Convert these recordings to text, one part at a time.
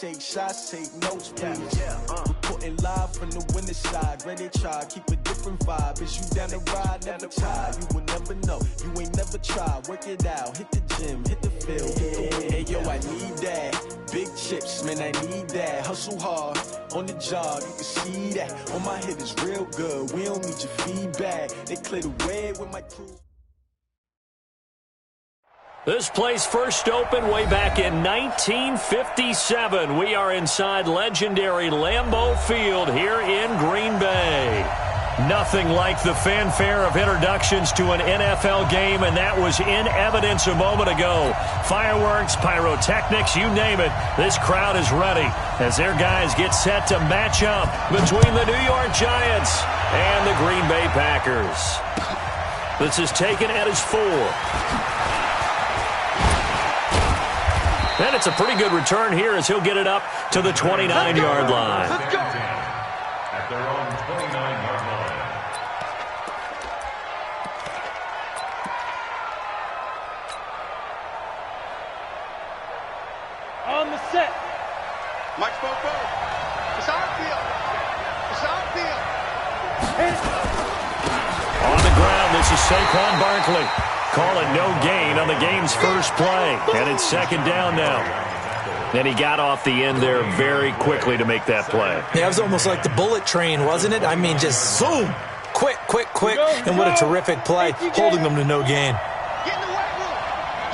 Take shots, take notes, please. Reporting live from the winning side. Ready to try, keep a different vibe. Is you down the ride, never try. You will never know, you ain't never tried. Work it out, hit the gym, hit the field, hit the win. Hey, yo, I need that. Big chips, man, I need that. Hustle hard, on the job, you can see that. On my head is real good, we don't need your feedback. They clear the way with my crew. This place first opened way back in 1957. We are inside legendary Lambeau Field here in Green Bay. Nothing like the fanfare of introductions to an NFL game, and that was in evidence a moment ago. Fireworks, pyrotechnics, you name it. This crowd is ready as their guys get set to match up between the New York Giants and the Green Bay Packers. This is taken at his 4. And it's a pretty good return here as he'll get it up to the 29-yard line. Let's go. At their own 29-yard line. On the set. Mike Spopo. It's our field. It's our field. On the ground, this is Saquon Barkley. Calling no gain on the game's first play. And it's second down now. And he got off the end there very quickly to make that play. Yeah, it was almost like the bullet train, wasn't it? I mean, just zoom. Quick, quick, quick. And what a terrific play, holding them to no gain. Get in the weight room.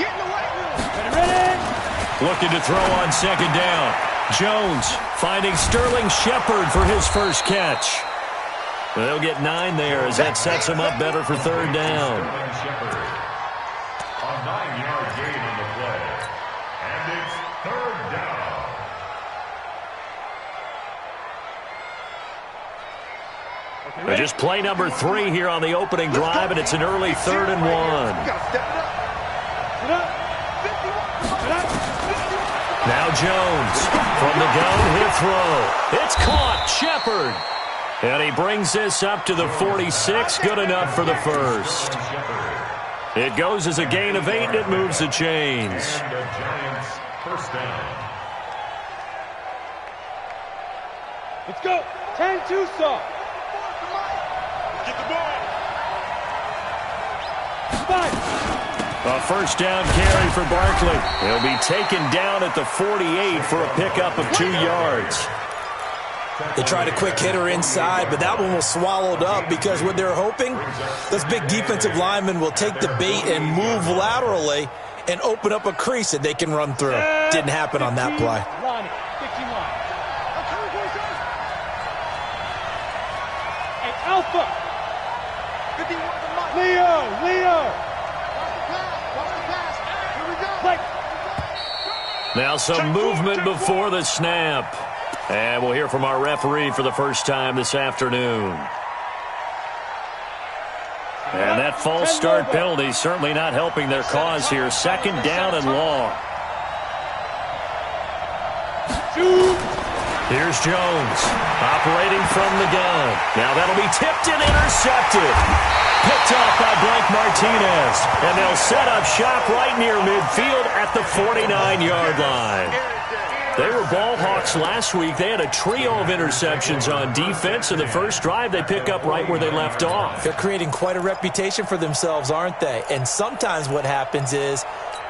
Get in the weight room. Looking to throw on second down. Jones finding Sterling Shepard for his first catch. They'll get 9 there as that sets him up better for third down. A 9-yard gain on the play. And it's third down. Just play number 3 here on the opening drive, and it's an early 3rd and 1. Now Jones from the gun, he'll throw. It's caught, Shepard. And he brings this up to the 46, good enough for the first. It goes as a gain of 8, and it moves the chains. And the Giants first down. Let's go. 10-2 saw. Get the ball. 5. A first down carry for Barkley. He'll be taken down at the 48 for a pickup of 2 yards. They tried a quick hitter inside, but that one was swallowed up because what they're hoping, this big defensive lineman will take the bait and move laterally and open up a crease that they can run through. Didn't happen on that play. Line, 15 line. Hey, Alpha. 51 to Mike. Leo. Here we go. Play. Now some movement before the snap. And we'll hear from our referee for the first time this afternoon. And that false start penalty certainly not helping their cause here. Second down and long. Here's Jones operating from the gun. Now that'll be tipped and intercepted. Picked off by Blake Martinez. And they'll set up shop right near midfield at the 49-yard line. They were ball hawks last week. They had a trio of interceptions on defense. In the first drive, they pick up right where they left off. They're creating quite a reputation for themselves, aren't they? And sometimes what happens is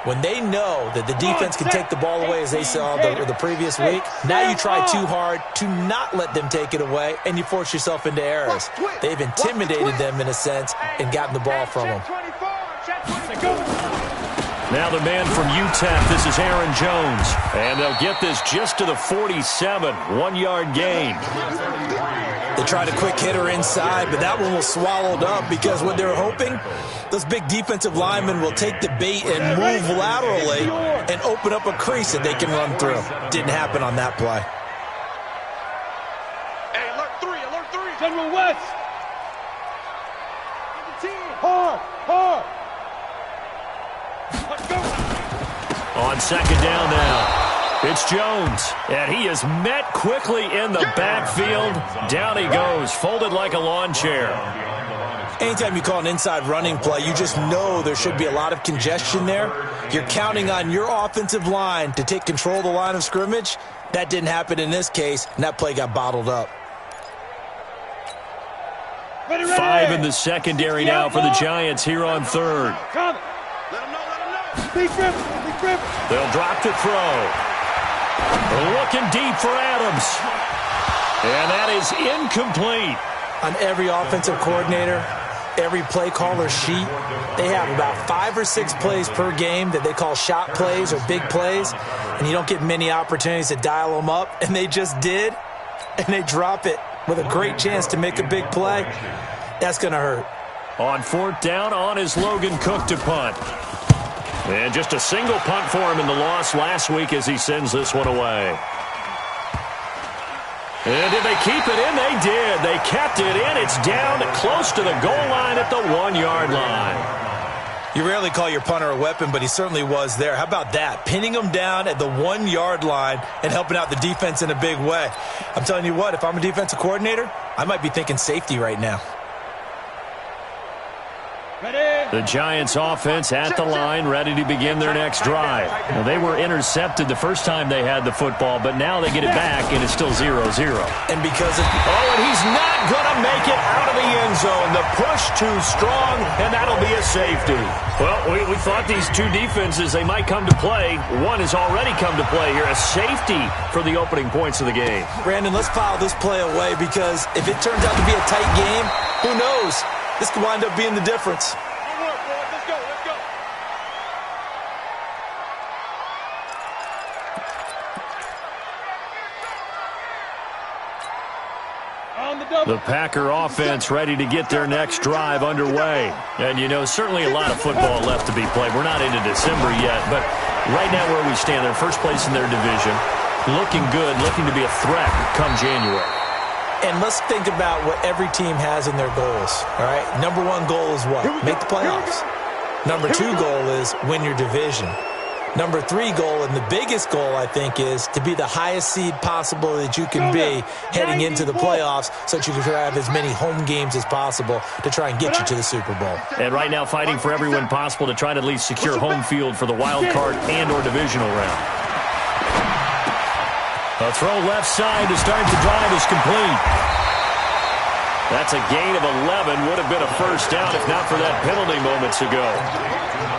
when they know that the defense can take the ball away, as they saw the previous week, now you try too hard to not let them take it away, and you force yourself into errors. They've intimidated them in a sense and gotten the ball from them. Now the man from UTEP, this is Aaron Jones. And they'll get this just to the 47, 1-yard gain. They tried a quick hitter inside, but that one was swallowed up because what they're hoping, this big defensive lineman will take the bait and move laterally and open up a crease that they can run through. Didn't happen on that play. Hey, alert 3. General West. Hard. Let's go. On second down now, it's Jones, and he is met quickly in the backfield. Down he goes, folded like a lawn chair. Anytime you call an inside running play, you just know there should be a lot of congestion there. You're counting on your offensive line to take control of the line of scrimmage. That didn't happen in this case, and that play got bottled up. 5 in the secondary now for the Giants here on third. They'll drop to throw. Looking deep for Adams. And that is incomplete. On every offensive coordinator, every play caller sheet, they have about 5 or 6 plays per game that they call shot plays or big plays, and you don't get many opportunities to dial them up, and they just did, and they drop it with a great chance to make a big play. That's going to hurt. On fourth down, on is Logan Cook to punt. And just a single punt for him in the loss last week as he sends this one away. And did they keep it in? They did. They kept it in. It's down close to the goal line at the 1-yard line. You rarely call your punter a weapon, but he certainly was there. How about that? Pinning him down at the 1-yard line and helping out the defense in a big way. I'm telling you what, if I'm a defensive coordinator, I might be thinking safety right now. The Giants offense at the line, ready to begin their next drive. Now, they were intercepted the first time they had the football, but now they get it back, and it's still 0-0. And because of... Oh, and he's not going to make it out of the end zone. The push too strong, and that'll be a safety. Well, we thought these two defenses, they might come to play. One has already come to play here, a safety for the opening points of the game. Brandon, let's file this play away because if it turns out to be a tight game, who knows? This could wind up being the difference. The Packer offense ready to get their next drive underway. And, you know, certainly a lot of football left to be played. We're not into December yet, but right now where we stand, they're first place in their division, looking good, looking to be a threat come January. And let's think about what every team has in their goals, all right? Number 1 goal is what? Make the playoffs. Number 2 goal is win your division. Number 3 goal, and the biggest goal, I think, is to be the highest seed possible that you can be heading into the playoffs so that you can have as many home games as possible to try and get you to the Super Bowl. And right now fighting for every win possible to try to at least secure home field for the wild card and or divisional round. A throw left side to start the drive is complete. That's a gain of 11. Would have been a first down if not for that penalty moments ago.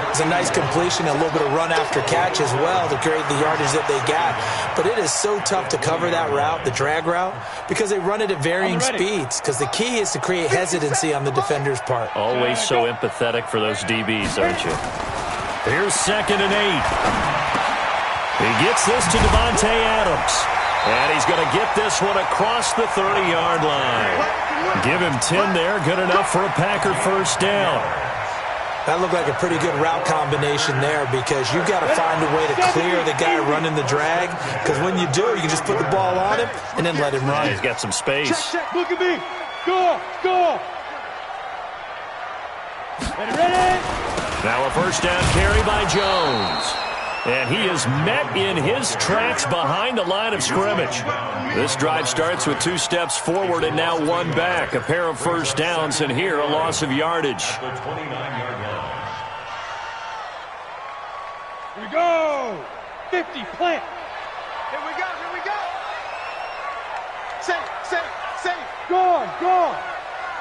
It's a nice completion, a little bit of run after catch as well to create the yardage that they got. But it is so tough to cover that route, the drag route, because they run it at varying speeds. Because the key is to create hesitancy on the defender's part. Always so empathetic for those DBs, aren't you? Here's 2nd and 8. He gets this to Devontae Adams. And he's going to get this one across the 30-yard line. Give him 10 there. Good enough for a Packer first down. That looked like a pretty good route combination there because you've got to find a way to clear the guy running the drag. Because when you do, you can just put the ball on him and then let him run. He's got some space. Check. Look at me. Go. Ready. Now a first down carry by Jones. And he is met in his tracks behind the line of scrimmage. This drive starts with 2 steps forward and now 1 back. A pair of first downs, and here a loss of yardage. Here we go. 50, plant. Here we go. Safe. Go.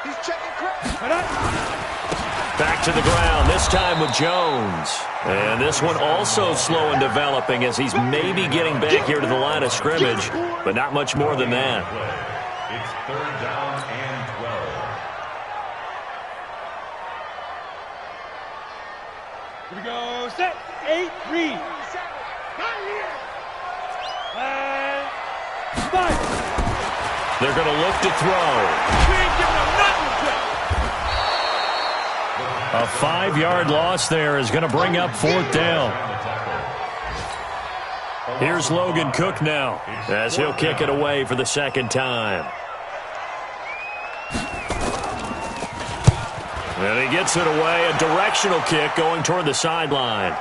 He's checking Chris. Back to the ground, this time with Jones. And this one also slow in developing as he's maybe getting back here to the line of scrimmage, but not much more than that. It's 3rd down and 12. Here we go. Set. 8, read. 5. They're going to look to throw. A 5-yard loss there is going to bring up 4th down. Here's Logan Cook now as he'll kick it away for the 2nd time. And he gets it away, a directional kick going toward the sideline.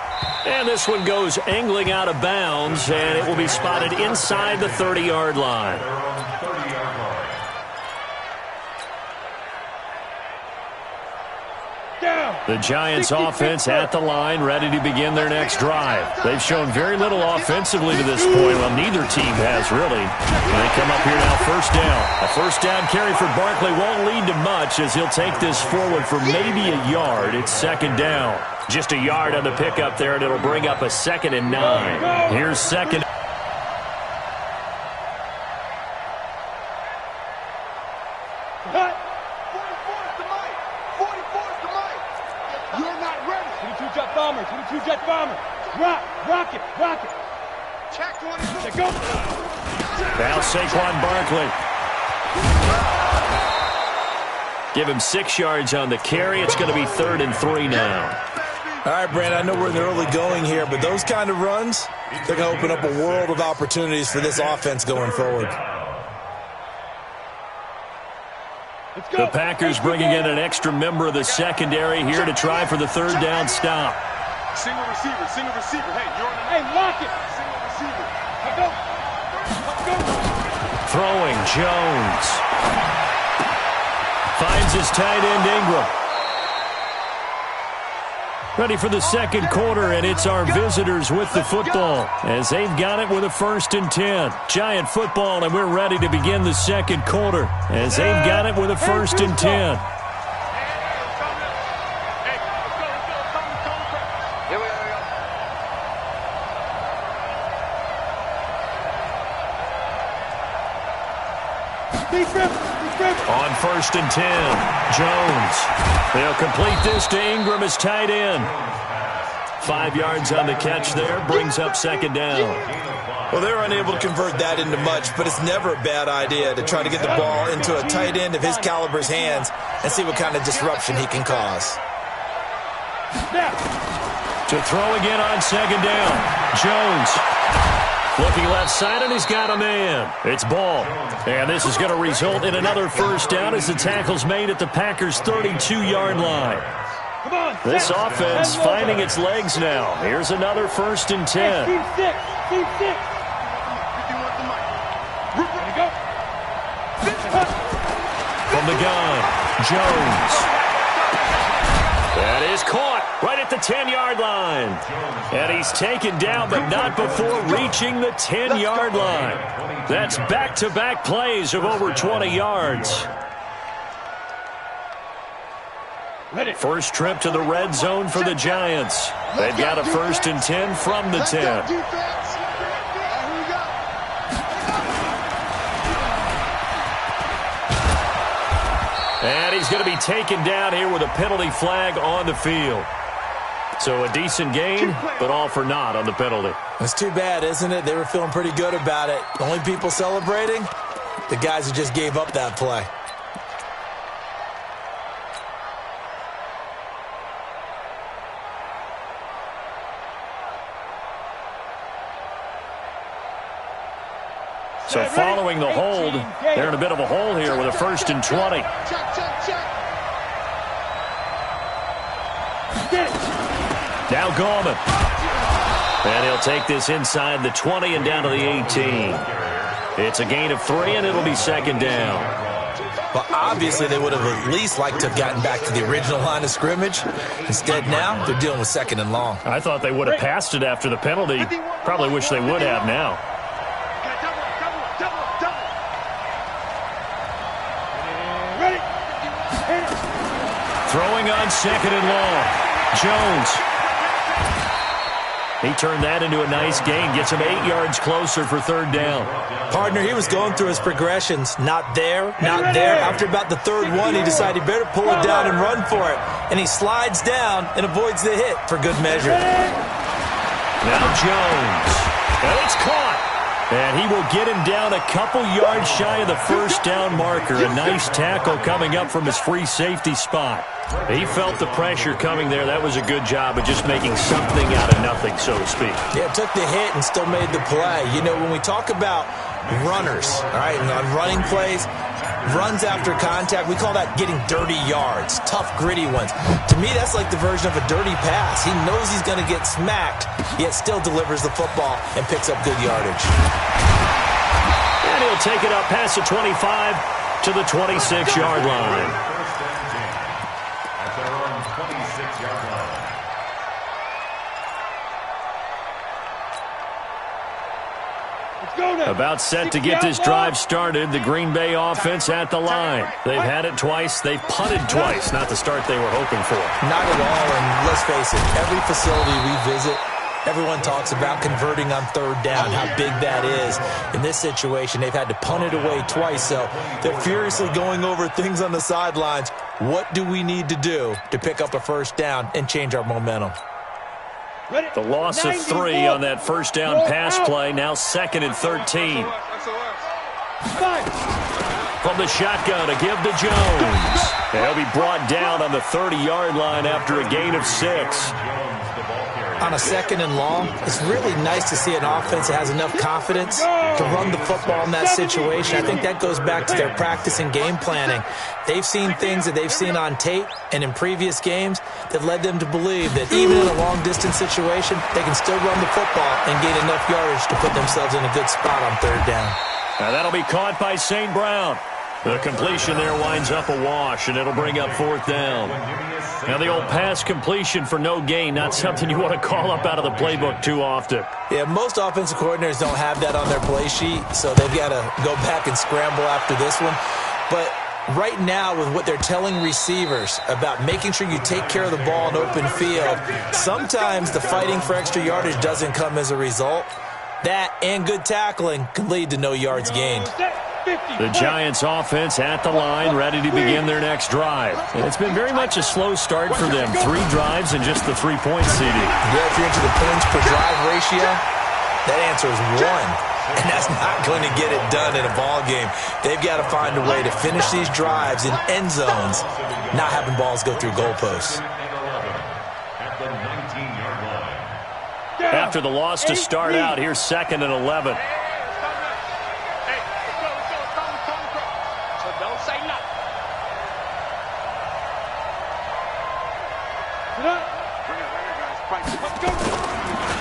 And this one goes angling out of bounds, and it will be spotted inside the 30-yard line. Down. The Giants offense at the line, ready to begin their next drive. They've shown very little offensively to this point. Well, neither team has really. And they come up here now, first down. A first down carry for Barkley won't lead to much as he'll take this forward for maybe a yard. It's second down. Just a yard on the pickup there, and it'll bring up a 2nd and 9. Here's second. Rock it. Check 22. Go. Now Saquon Barkley. Give him 6 yards on the carry. It's going to be 3rd and 3 now. All right, Brandon, I know we're in the early going here, but those kind of runs, they're going to open up a world of opportunities for this offense going forward. The Packers bringing in an extra member of the secondary here to try for the 3rd down stop. Single receiver. Hey, you're on the Hey, lock it. single receiver. Let's go. Throwing, Jones. Finds his tight end, Ingram. Ready for the second quarter, and it's our visitors with the football as they've got it with a 1st and 10. Giant football, and we're ready to begin the second quarter as they've got it with a 1st and 10. On 1st and 10, Jones. They'll complete this to Ingram as tight end. 5 yards on the catch there, brings up 2nd down. Well, they're unable to convert that into much, but it's never a bad idea to try to get the ball into a tight end of his caliber's hands and see what kind of disruption he can cause. To throw again on 2nd down, Jones. Looking left side, and he's got a man. It's Ball. And this is going to result in another 1st down as the tackle's made at the Packers' 32-yard line. This offense finding its legs now. Here's another 1st and 10. Team 6. From the gun, Jones. That is caught right at the 10-yard line. And he's taken down, but not before reaching the 10-yard line. That's back-to-back plays of over 20 yards. First trip to the red zone for the Giants. They've got a 1st and 10 from the 10. And he's going to be taken down here with a penalty flag on the field. So a decent gain, but all for naught on the penalty. It's too bad, isn't it? They were feeling pretty good about it. The only people celebrating, the guys who just gave up that play. So following the hold, they're in a bit of a hole here with a 1st and 20. Now Gorman. And he'll take this inside the 20 and down to the 18. It's a gain of 3, and it'll be 2nd down. Well, obviously they would have at least liked to have gotten back to the original line of scrimmage. Instead now, they're dealing with 2nd and long. I thought they would have passed it after the penalty. Probably wish they would have now. Throwing on 2nd and long. Jones. He turned that into a nice gain. Gets him 8 yards closer for 3rd down. Partner, he was going through his progressions. Not there, not there. After about the 3rd one, he decided he better pull it down and run for it. And he slides down and avoids the hit for good measure. Now Jones. And it's caught. And he will get him down a couple yards shy of the 1st down marker. A nice tackle coming up from his free safety spot. He felt the pressure coming there. That was a good job of just making something out of nothing, so to speak. Yeah, took the hit and still made the play. You know, when we talk about runners, all right, and on running plays, runs after contact, we call that getting dirty yards, tough, gritty ones. To me, that's like the version of a dirty pass. He knows he's going to get smacked, yet still delivers the football and picks up good yardage. And he'll take it up past the 25 to the 26-yard line. About set to get this drive started. The Green Bay offense at the line. They've had it twice. They've punted twice. Not the start they were hoping for. Not at all, and let's face it, every facility we visit, everyone talks about converting on third down, how big that is. In this situation, they've had to punt it away twice, so they're furiously going over things on the sidelines. What do we need to do to pick up a first down and change our momentum? The loss of 3 on that first down pass play, now 2nd and 13. From the shotgun, a give to Jones. He'll be brought down on the 30-yard line after a gain of 6. On a 2nd and long, it's really nice to see an offense that has enough confidence to run the football in that situation. I think that goes back to their practice and game planning. They've seen things that they've seen on tape and in previous games that led them to believe that even in a long-distance situation, they can still run the football and gain enough yardage to put themselves in a good spot on third down. Now that'll be caught by St. Brown. The completion there winds up a wash, and it'll bring up 4th down. Now the old pass completion for no gain, not something you want to call up out of the playbook too often. Yeah, most offensive coordinators don't have that on their play sheet, so they've got to go back and scramble after this one. But right now, with what they're telling receivers about making sure you take care of the ball in open field, sometimes the fighting for extra yardage doesn't come as a result. That and good tackling can lead to no yards gained. The Giants offense at the line, ready to begin their next drive. And it's been very much a slow start for them. 3 drives and just the 3-point CD. Yeah, if you're into the points per drive ratio, that answer is 1. And that's not going to get it done in a ball game. They've got to find a way to finish these drives in end zones, not having balls go through goalposts. After the loss to start out, here's 2nd and 11.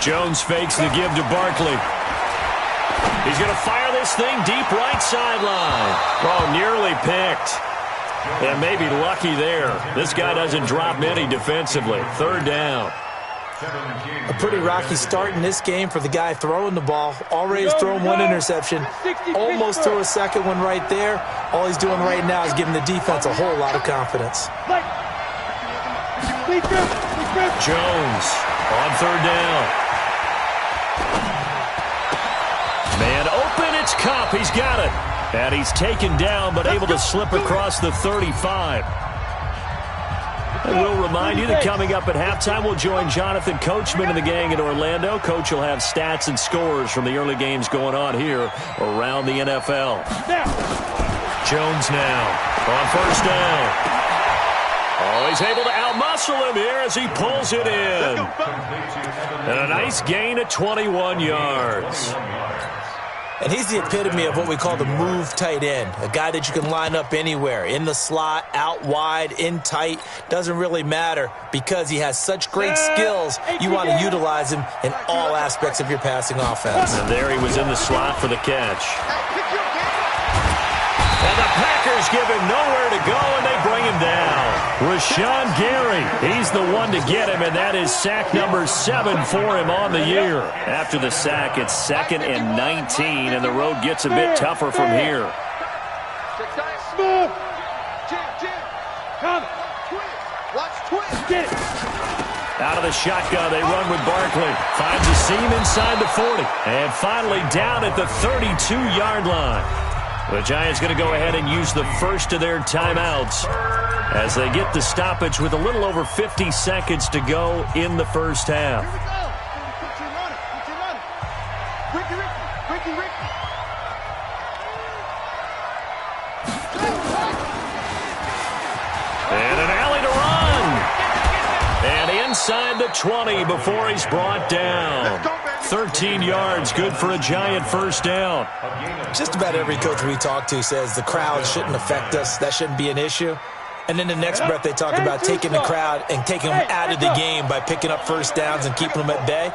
Jones fakes the give to Barkley. He's going to fire this thing deep right sideline. Oh, nearly picked. And maybe lucky there. This guy doesn't drop many defensively. 3rd down. A pretty rocky start in this game for the guy throwing the ball. Already has thrown 1 interception. Almost threw a second one right there. All he's doing right now is giving the defense a whole lot of confidence. Jones on 3rd down. Man open, it's Cup. He's got it. And he's taken down, but able to slip across the 35. And we'll remind you that coming up at halftime, we'll join Jonathan Coachman and the gang in Orlando. Coach will have stats and scores from the early games going on here around the NFL. Jones now on 1st down. Oh, he's able to outmuscle him here as he pulls it in. And a nice gain of 21 yards. And he's the epitome of what we call the move tight end, a guy that you can line up anywhere, in the slot, out wide, in tight, doesn't really matter because he has such great skills. You want to utilize him in all aspects of your passing offense. And there he was in the slot for the catch. And the Packers give him nowhere to go, and they bring him down. Rashawn Gary, he's the one to get him, and that is sack number 7 for him on the year. After the sack, it's 2nd and 19, and the road gets a bit tougher from here. Out of the shotgun, they run with Barkley. Finds a seam inside the 40. And finally down at the 32-yard line. The Giants going to go ahead and use the first of their timeouts as they get the stoppage with a little over 50 seconds to go in the first half. And an alley to run. And inside the 20 before he's brought down. 13 yards, good for a Giant first down. Just about every coach we talk to says the crowd shouldn't affect us. That shouldn't be an issue. And then the next breath they talk about taking the crowd and taking them out of the game by picking up first downs and keeping them at bay.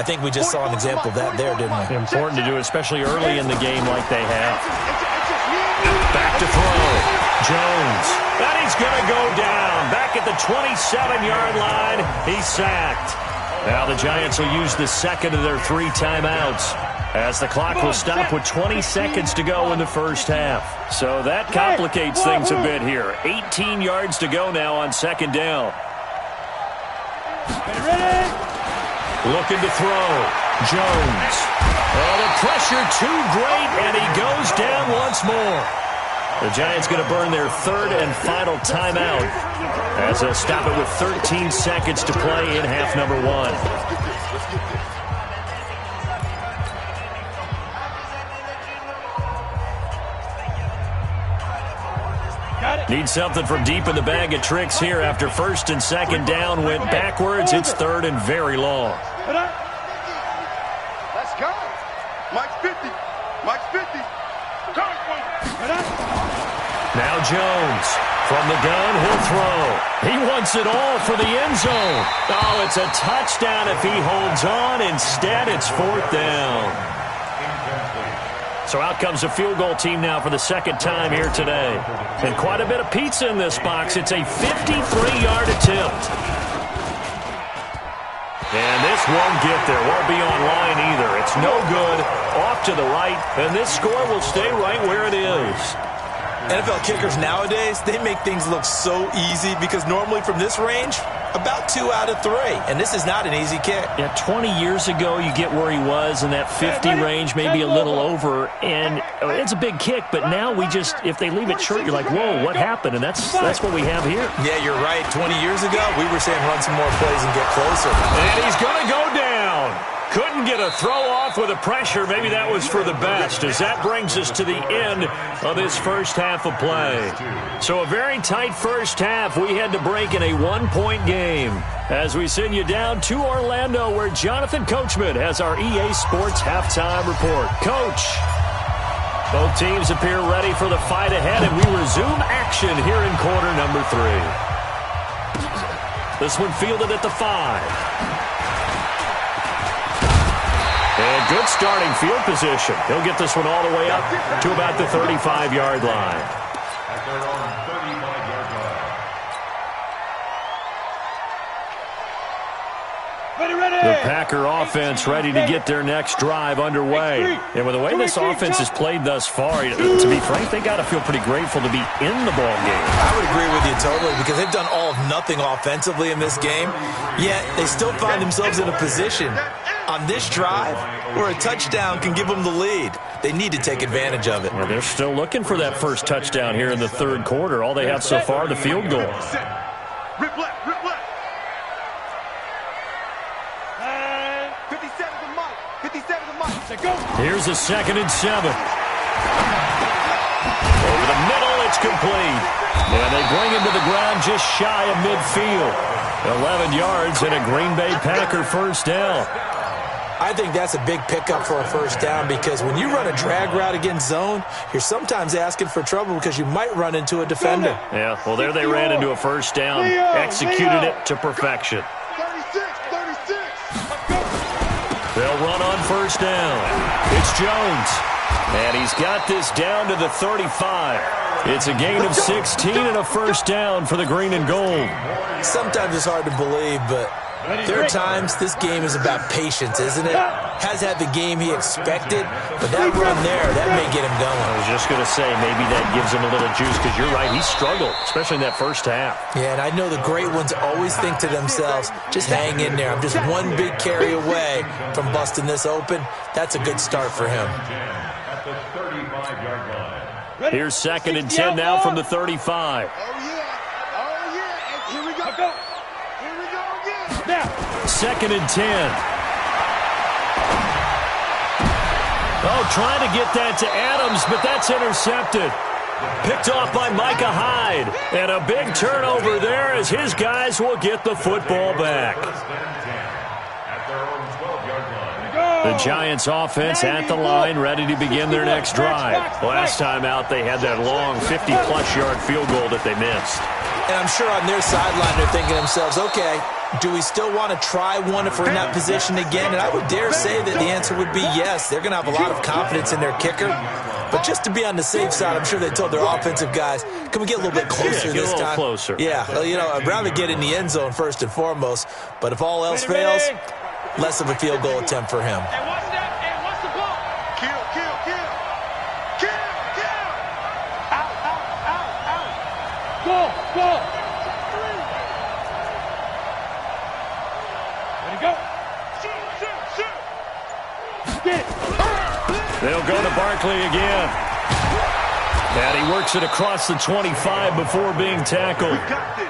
I think we just saw an example of that there, didn't we? Important to do, especially early in the game like they have. Back to throw. Jones. And he's going to go down. Back at the 27-yard line. He's sacked. Now the Giants will use the second of their 3 timeouts, as the clock will stop with 20 seconds to go in the first half. So that complicates things a bit here. 18 yards to go now on second down. Looking to throw. Jones. Oh, the pressure too great, and he goes down once more. The Giants going to burn their third and final timeout, as they'll stop it with 13 seconds to play in half number 1. Need something from deep in the bag of tricks here after first and second down went backwards. It's third and very long. Let's go. Mike's 50. Mike's 50. Now Jones. From the gun, he'll throw. He wants it all for the end zone. Oh, it's a touchdown if he holds on. Instead, it's fourth down. So out comes the field goal team now for the second time here today. And quite a bit of pizza in this box. It's a 53-yard attempt. And this won't get there. Won't be online either. It's no good. Off to the right. And this score will stay right where it is. NFL kickers nowadays, they make things look so easy because normally from this range, about 2 out of 3. And this is not an easy kick. Yeah, 20 years ago, you get where he was in that 50 range, maybe a little over. And it's a big kick, but now we just, if they leave it short, you're like, whoa, what happened? And that's what we have here. Yeah, you're right. 20 years ago, we were saying run some more plays and get closer. And he's going to go down. Couldn't get a throw off with the pressure. Maybe that was for the best, as that brings us to the end of this first half of play. So a very tight first half. We had to break in a 1-point game as we send you down to Orlando, where Jonathan Coachman has our EA Sports halftime report. Coach, both teams appear ready for the fight ahead, and we resume action here in quarter number 3. This one fielded at the 5. And good starting field position. He'll get this one all the way up to about the 35-yard line. At their own 35-yard line. The Packer offense ready to get their next drive underway. And with the way this offense has played thus far, to be frank, they got to feel pretty grateful to be in the ball game. I would agree with you totally, because they've done all of nothing offensively in this game, yet they still find themselves in a position on this drive where a touchdown can give them the lead. They need to take advantage of it. Well, they're still looking for that first touchdown here in the third quarter. All they have so far, the field goal. Rip left, rip left. 57 to Mike. 57 to Mike. Go. Here's a 2nd and 7. Over the middle, it's complete. And they bring him to the ground just shy of midfield. 11 yards and a Green Bay Packer first down. I think that's a big pickup for a first down, because when you run a drag route against zone, you're sometimes asking for trouble because you might run into a defender. Yeah, well, there they ran into a first down, executed it to perfection. 36, 36. They'll run on first down. It's Jones, and he's got this down to the 35. It's a gain of 16 and a first down for the green and gold. Sometimes it's hard to believe, but there are times this game is about patience, isn't it? Has had the game he expected, but that run there, that may get him going. I was just going to say, maybe that gives him a little juice, because you're right, he struggled, especially in that first half. Yeah, and I know the great ones always think to themselves, just hang in there. I'm just one big carry away from busting this open. That's a good start for him. At the 35-yard line. Here's 2nd and 10 now from the 35. Oh, yeah. Oh, yeah. Here we go. Here we go again. Now. 2nd and 10. Oh, trying to get that to Adams, but that's intercepted. Picked off by Micah Hyde. And a big turnover there as his guys will get the football back. At their own 12-yard line. The Giants offense at the line, ready to begin their next drive. Last time out, they had that long 50-plus yard field goal that they missed. And I'm sure on their sideline they're thinking to themselves, okay, do we still want to try one if we're in that position again? And I would dare say that the answer would be yes. They're going to have a lot of confidence in their kicker. But just to be on the safe side, I'm sure they told their offensive guys, can we get a little bit closer this time? Closer. Yeah, well, you know, I'd rather get in the end zone first and foremost. But if all else fails, less of a field goal attempt for him. And what's that? And what's the ball? Kill, kill, kill. Kill, kill. Out, out, out, out. Ball. Ready, go. Shoot. Get it. They'll go to Barkley again. And he works it across the 25 before being tackled.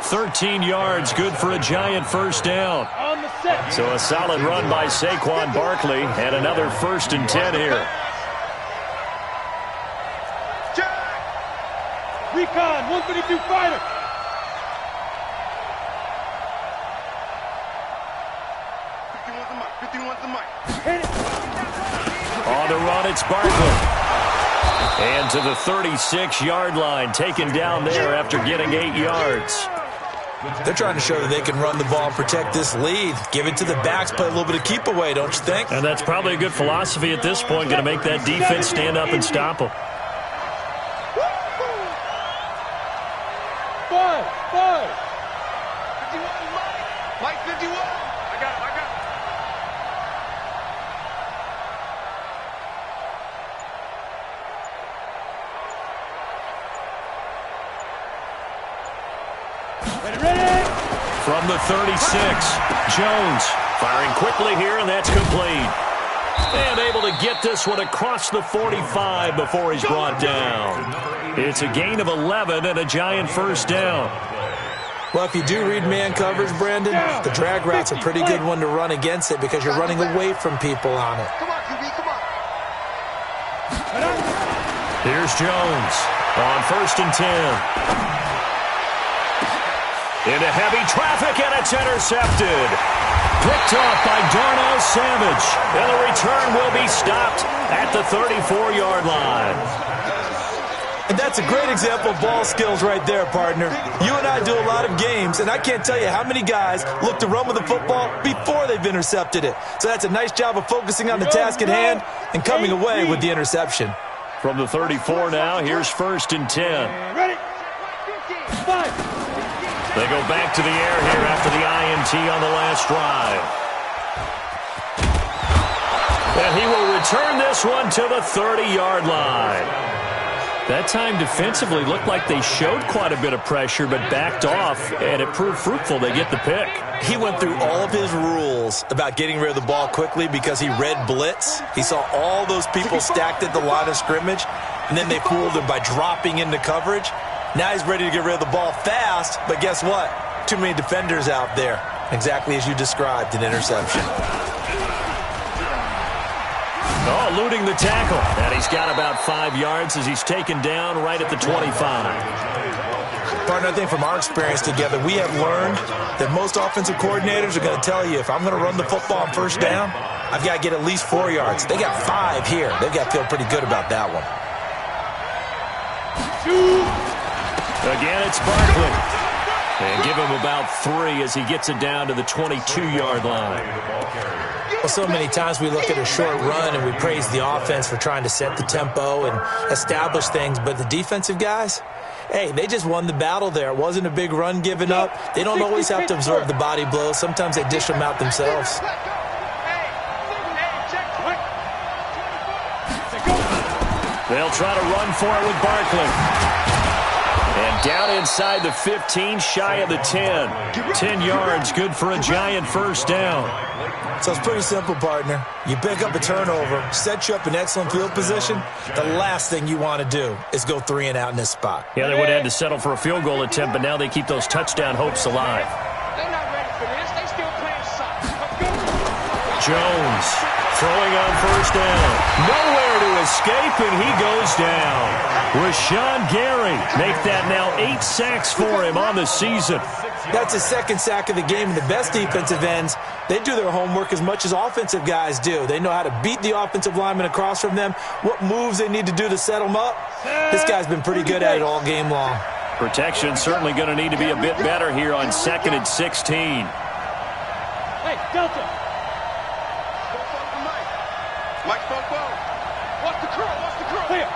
13 yards, good for a Giant first down. On the set. So a solid run by Saquon Barkley and another 1st and 10 here. Recon, 132 fighter. Hit it. On the run, it's Barkley. And to the 36-yard line, taken down there after getting 8 yards. They're trying to show that they can run the ball and protect this lead. Give it to the backs, play a little bit of keep away, don't you think? And that's probably a good philosophy at this point, going to make that defense stand up and stop them. Five. 51, Mike 51. I got it. Ready. From the 36, Jones firing quickly here, and that's complete. And able to get this one across the 45 before he's brought down. It's a gain of 11 and a Giant first down. Well, if you do read man coverage, Brandon, the drag route's a pretty good one to run against it because you're running away from people on it. Come on, QB, come on. Here's Jones on 1st and 10. Into heavy traffic, and it's intercepted. Picked off by Darnell Savage. And the return will be stopped at the 34-yard line. And that's a great example of ball skills right there, partner. You and I do a lot of games, and I can't tell you how many guys look to run with the football before they've intercepted it. So that's a nice job of focusing on the task at hand and coming away with the interception. From the 34 now, here's 1st and 10. Ready. 5. They go back to the air here after the INT on the last drive. And he will return this one to the 30-yard line. That time defensively looked like they showed quite a bit of pressure but backed off, and it proved fruitful. They get the pick. He went through all of his rules about getting rid of the ball quickly because he read blitz. He saw all those people stacked at the line of scrimmage, and then they fooled him by dropping into coverage. Now he's ready to get rid of the ball fast, but guess what? Too many defenders out there. Exactly as you described, an interception. Oh, eluding the tackle. And he's got about 5 yards as he's taken down right at the 25. Partner, I think from our experience together, we have learned that most offensive coordinators are going to tell you, if I'm going to run the football on 1st down, I've got to get at least 4 yards. They got 5 here. They've got to feel pretty good about that one. Again, it's Barkley. And give him about 3 as he gets it down to the 22-yard line. Well, so many times we look at a short run and we praise the offense for trying to set the tempo and establish things, but the defensive guys, hey, they just won the battle there. It wasn't a big run given up. They don't always have to absorb the body blows. Sometimes they dish them out themselves. They'll try to run for it with Barkley. And down inside the 15, shy of the 10. 10 yards, good for a Giant first down. So it's pretty simple, partner. You pick up a turnover, set you up in excellent field position. The last thing you want to do is go 3 and out in this spot. Yeah, they would have had to settle for a field goal attempt, but now they keep those touchdown hopes alive. They're not ready for this. They still playing soccer. Jones throwing on 1st down. Nowhere to escape, and he goes down. Rashawn Gary make that now 8 sacks for him on the season. That's his 2nd sack of the game, and the best defensive ends, they do their homework as much as offensive guys do. They know how to beat the offensive lineman across from them, what moves they need to do to set them up. This guy's been pretty good at it all game long. Protection certainly going to need to be a bit better here on 2nd and 16. Hey, Delta. Mike, Mike, Watch the curl. Clear.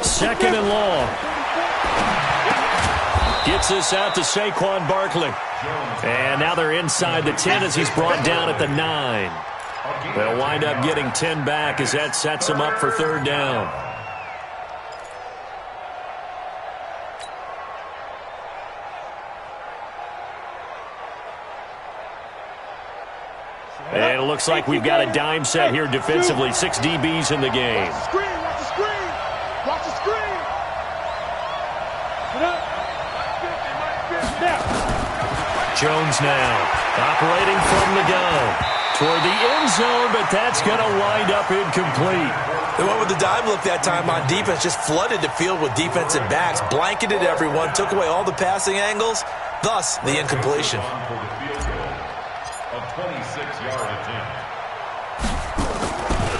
Second and long. Gets this out to Saquon Barkley. And now they're inside the 10 as he's brought down at the 9. They'll wind up getting 10 back as that sets them up for third down. And it looks like we've got a dime set here defensively. 6 DBs in the game. Watch the screen, watch the screen. Watch the screen. Jones now operating from the gun toward the end zone, but that's going to wind up incomplete. They went with the dime look that time on defense, just flooded the field with defensive backs, blanketed everyone, took away all the passing angles, thus the incompletion.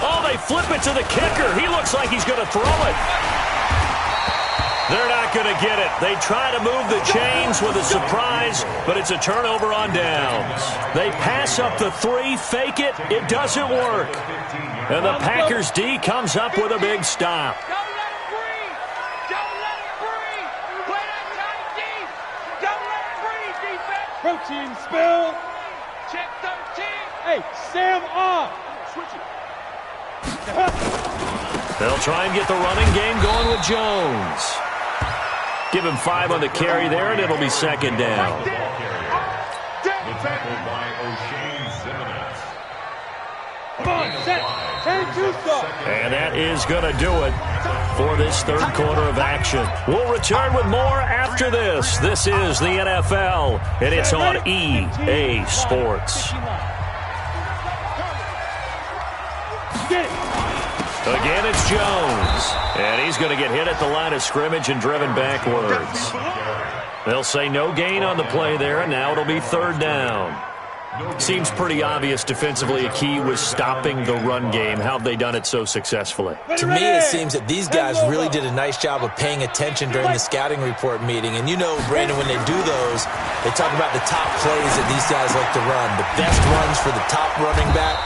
Oh, they flip it to the kicker. He looks like he's going to throw it. They're not going to get it. They try to move the chains with a surprise, but it's a turnover on downs. They pass up the 3, fake it. It doesn't work. And the Packers D comes up with a big stop. Don't let him breathe. Don't let him breathe. Play that tight deep. Don't let him breathe, defense. Protein spill. Check 13. Hey, Sam off. Switch it. They'll try and get the running game going with Jones. Give him 5 on the carry there, and it'll be second down. And that is going to do it for this third quarter of action. We'll return with more after this. This is the NFL, and it's on EA Sports. Again, it's Jones. And he's going to get hit at the line of scrimmage and driven backwards. They'll say no gain on the play there, and now it'll be third down. Seems pretty obvious defensively a key was stopping the run game. How have they done it so successfully? To me, it seems that these guys really did a nice job of paying attention during the scouting report meeting. And you know, Brandon, when they do those, they talk about the top plays that these guys like to run. The best runs for the top running back.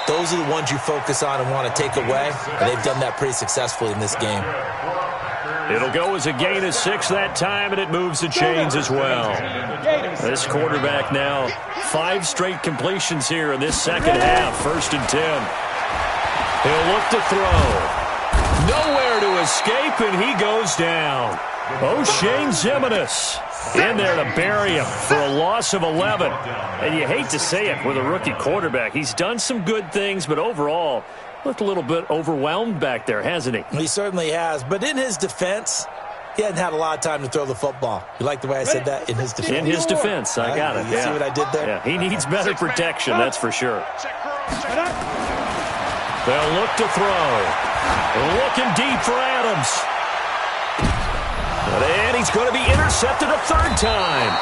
Those are the ones you focus on and want to take away, and they've done that pretty successfully in this game. It'll go as a gain of 6 that time, and it moves the chains as well. This quarterback now, 5 straight completions here in this second half, 1st and 10. He'll look to throw. Nowhere to escape, and he goes down. O'Shane Zimenez in there to bury him for a loss of 11. And you hate to say it with a rookie quarterback. He's done some good things, but overall, looked a little bit overwhelmed back there, hasn't he? He certainly has. But in his defense, he hadn't had a lot of time to throw the football. You like the way I said that? In his defense. In his defense, I got it. You see what I did there? Yeah, he needs better protection, that's for sure. They'll look to throw. Looking deep for Adams. And he's going to be intercepted a 3rd time.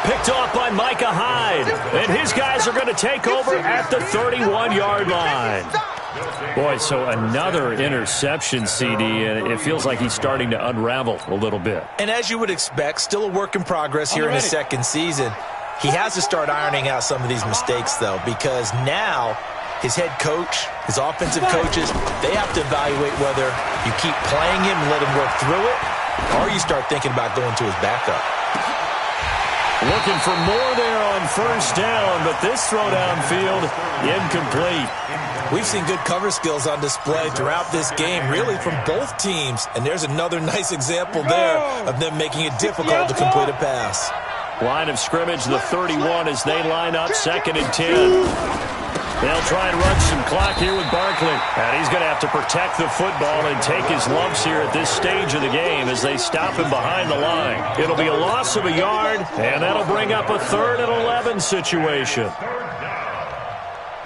Picked off by Micah Hyde. And his guys are going to take over at the 31-yard line. Boy, so another interception, CD, and it feels like he's starting to unravel a little bit. And as you would expect, still a work in progress here in his second season. He has to start ironing out some of these mistakes, though, because now his head coach, his offensive coaches, they have to evaluate whether you keep playing him and let him work through it, or you start thinking about going to his backup. Looking for more there on 1st down, but this throw downfield, incomplete. We've seen good cover skills on display throughout this game, really from both teams. And there's another nice example there of them making it difficult to complete a pass. Line of scrimmage, the 31 as they line up 2nd and 10. They'll try and run some clock here with Barkley. And he's going to have to protect the football and take his lumps here at this stage of the game as they stop him behind the line. It'll be a loss of a yard, and that'll bring up a 3rd and 11 situation. Here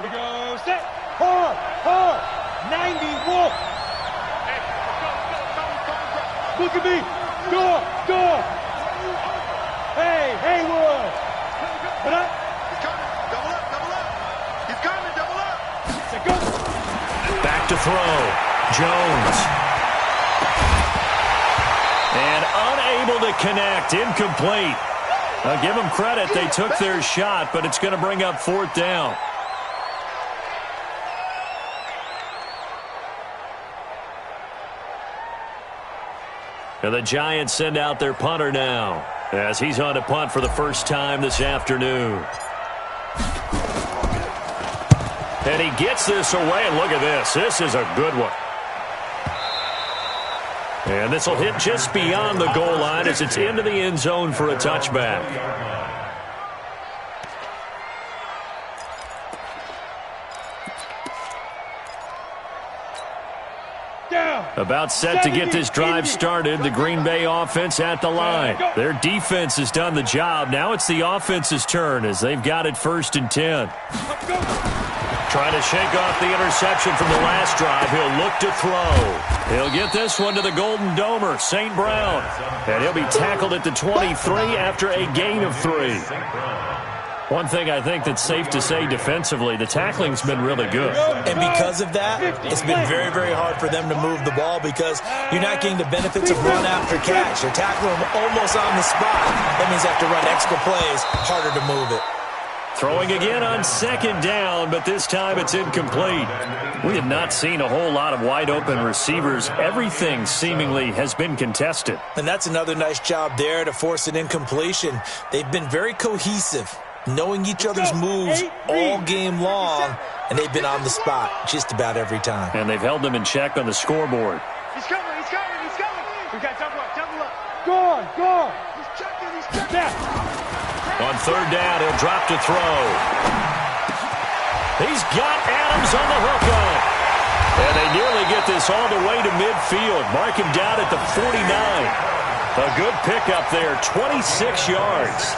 we go, set, hard, 91. Look at me, door. Hey, Haywood. Put up. Back to throw. Jones. And unable to connect. Incomplete. I'll give them credit. They took their shot, but it's going to bring up 4th down. And the Giants send out their punter now, as he's on to punt for the first time this afternoon. And he gets this away, and look at this. This is a good one. And this will hit just beyond the goal line as it's into the end zone for a touchback. About set to get this drive started. The Green Bay offense at the line. Their defense has done the job. Now it's the offense's turn as they've got it 1st and 10. Trying to shake off the interception from the last drive. He'll look to throw. He'll get this one to the Golden Domer, St. Brown. And he'll be tackled at the 23 after a gain of 3. One thing I think that's safe to say defensively, the tackling's been really good. And because of that, it's been very, very hard for them to move the ball because you're not getting the benefits of run after catch. You're tackling them almost on the spot. That means they have to run extra plays, harder to move it. Throwing again on 2nd down, but this time it's incomplete. We have not seen a whole lot of wide-open receivers. Everything seemingly has been contested. And that's another nice job there to force an incompletion. They've been very cohesive, knowing each other's moves all game long, and they've been on the spot just about every time. And they've held them in check on the scoreboard. He's coming, he's coming, he's coming. We got double up, double up. Go on, go on. He's checking, he's checking. On 3rd down, he'll drop to throw. He's got Adams on the hook up. And they nearly get this all the way to midfield. Mark him down at the 49. A good pickup there, 26 yards.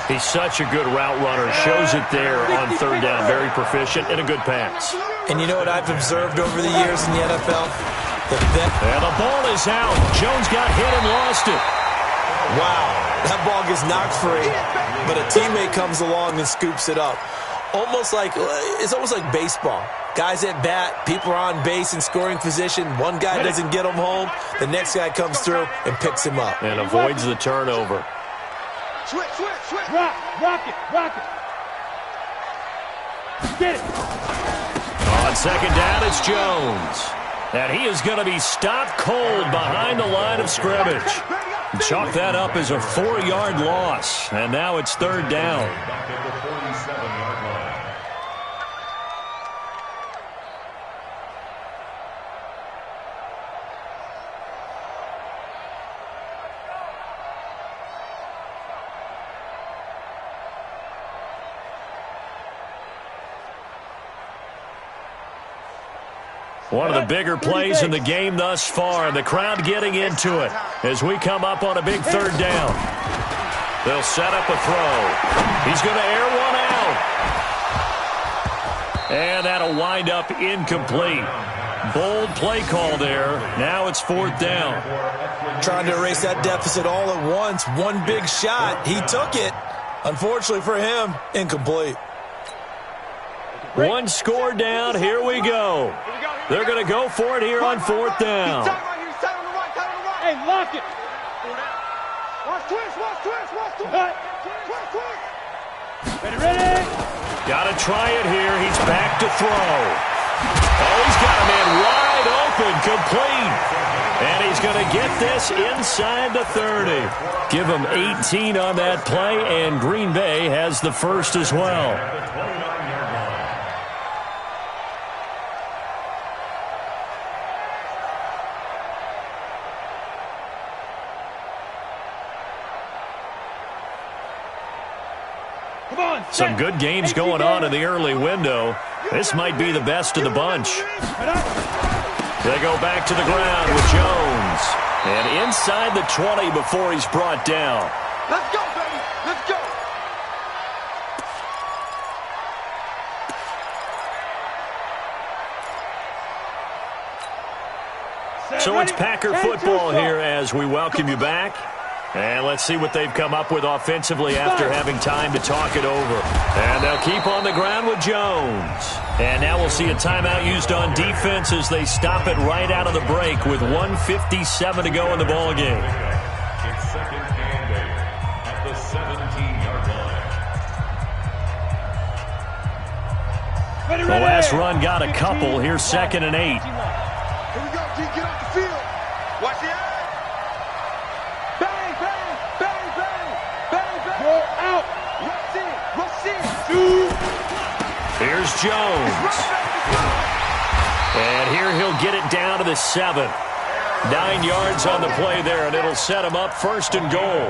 He's such a good route runner. Shows it there on 3rd down. Very proficient and a good pass. And you know what I've observed over the years in the NFL? And the ball is out. Jones got hit and lost it. Wow, that ball gets knocked free, but a teammate comes along and scoops it up. It's almost like baseball. Guys at bat, people are on base in scoring position. One guy doesn't get him home. The next guy comes through and picks him up. And avoids the turnover. Switch. Rock it. Get it. On 2nd down, it's Jones. And he is going to be stopped cold behind the line of scrimmage. Chalk that up as a 4-yard loss. And now it's 3rd down. One of the bigger plays in the game thus far. The crowd getting into it as we come up on a big 3rd down. They'll set up a throw. He's going to air one out. And that'll wind up incomplete. Bold play call there. Now it's 4th down. Trying to erase that deficit all at once. One big shot. He took it. Unfortunately for him, incomplete. One score down. Here we go. They're going to go for it here on 4th down. Hey, lock it. Watch twist. Ready. Got to try it here. He's back to throw. Oh, he's got a man wide open, complete. And he's going to get this inside the 30. Give him 18 on that play, and Green Bay has the first as well. Some good games going on in the early window. This might be the best of the bunch. They go back to the ground with Jones. And inside the 20 before he's brought down. Let's go, baby. Let's go. So it's Packer football here as we welcome you back. And let's see what they've come up with offensively after having time to talk it over. And they'll keep on the ground with Jones. And now we'll see a timeout used on defense as they stop it right out of the break with 1:57 to go in the ballgame. It's 2nd and 8 at the 17-yard line. The last run got a couple. Here's 2nd and 8. Here we go, G. Get off the field. Watch the eye. Here's Jones. And here he'll get it down to the 7. 9 yards on the play there, and it'll set him up 1st and goal.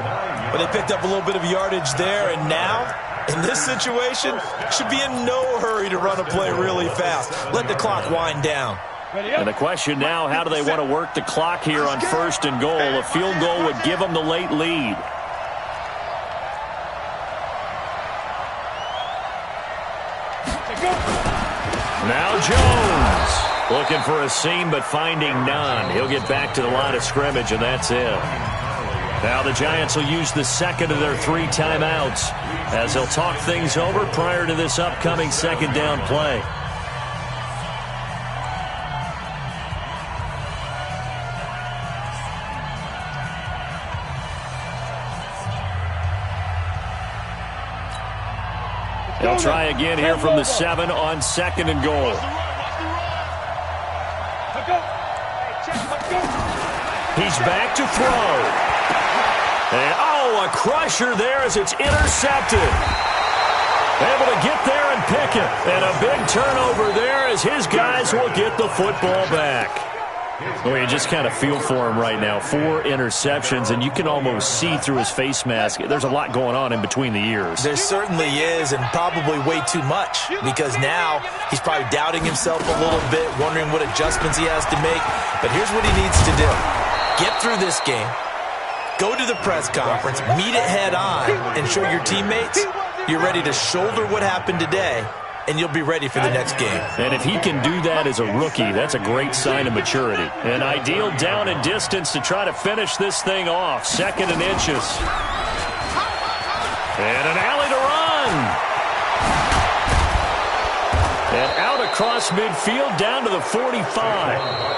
But they picked up a little bit of yardage there, and now, in this situation, should be in no hurry to run a play really fast. Let the clock wind down. And the question now, how do they want to work the clock here on 1st and goal? A field goal would give them the late lead. Now Jones. Looking for a seam, but finding none. He'll get back to the line of scrimmage, and that's it. Now the Giants will use the second of their 3 timeouts as they'll talk things over prior to this upcoming 2nd down play. They'll try again here from the 7 on 2nd and goal. He's back to throw. And, a crusher there as it's intercepted. Able to get there and pick it. And a big turnover there as his guys will get the football back. Well, you just kind of feel for him right now. 4 interceptions, and you can almost see through his face mask. There's a lot going on in between the ears. There certainly is, and probably way too much, because now he's probably doubting himself a little bit, wondering what adjustments he has to make. But here's what he needs to do. Get through this game, go to the press conference, meet it head on, and show your teammates you're ready to shoulder what happened today, and you'll be ready for the next game. And if he can do that as a rookie, that's a great sign of maturity. An ideal down and distance to try to finish this thing off. 2nd and inches. And an alley to run. And out across midfield down to the 45.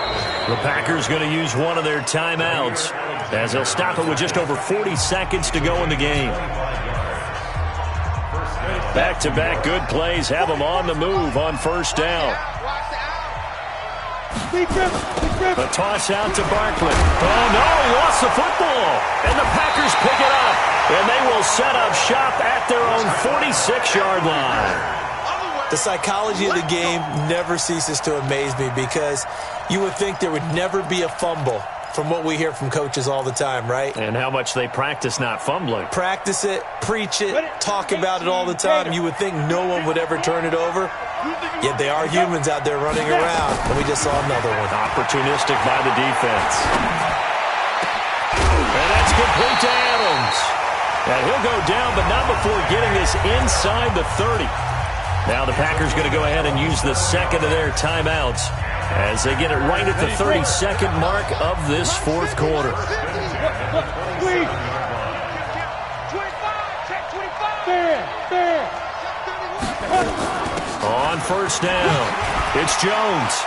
The Packers going to use one of their timeouts as they'll stop it with just over 40 seconds to go in the game. Back-to-back good plays have them on the move on 1st down. The toss out to Barkley. Oh, no, he lost the football. And the Packers pick it up. And they will set up shop at their own 46-yard line. The psychology of the game never ceases to amaze me because you would think there would never be a fumble from what we hear from coaches all the time, right? And how much they practice not fumbling. Practice it, preach it, talk about it all the time. You would think no one would ever turn it over, yet they are humans out there running around, and we just saw another one. Opportunistic by the defense. And that's complete to Adams. And he'll go down, but not before getting this inside the 30. Now the Packers going to go ahead and use the 2nd of their timeouts as they get it right at the 32nd mark of this 4th quarter. On 1st down, it's Jones.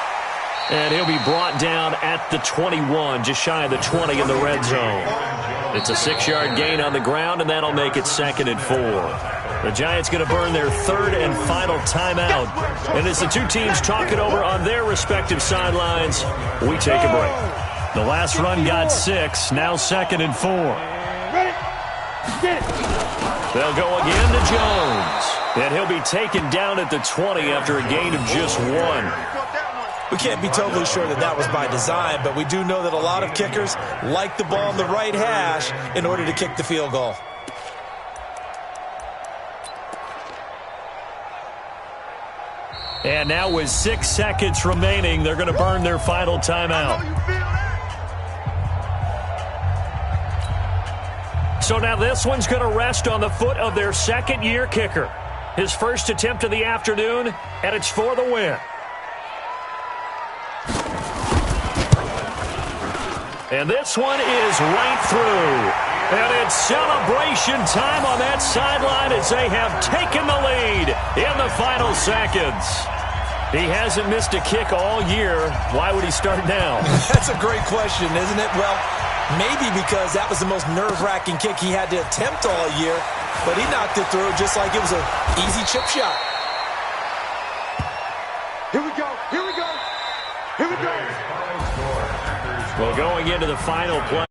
And he'll be brought down at the 21, just shy of the 20 in the red zone. It's a 6-yard gain on the ground, and that'll make it 2nd and 4. The Giants going to burn their 3rd and final timeout. And as the two teams talk it over on their respective sidelines, we take a break. The last run got 6, now 2nd and 4. They'll go again to Jones. And he'll be taken down at the 20 after a gain of just 1. We can't be totally sure that that was by design, but we do know that a lot of kickers like the ball on the right hash in order to kick the field goal. And now with 6 seconds remaining, they're going to burn their final timeout. So now this one's going to rest on the foot of their 2nd-year kicker. His first attempt of the afternoon, and it's for the win. And this one is right through. And it's celebration time on that sideline as they have taken the lead in the final seconds. He hasn't missed a kick all year. Why would he start now? That's a great question, isn't it? Well, maybe because that was the most nerve-wracking kick he had to attempt all year, but he knocked it through just like it was an easy chip shot. Here we go. Here we go. Here we go. Well, going into the final play.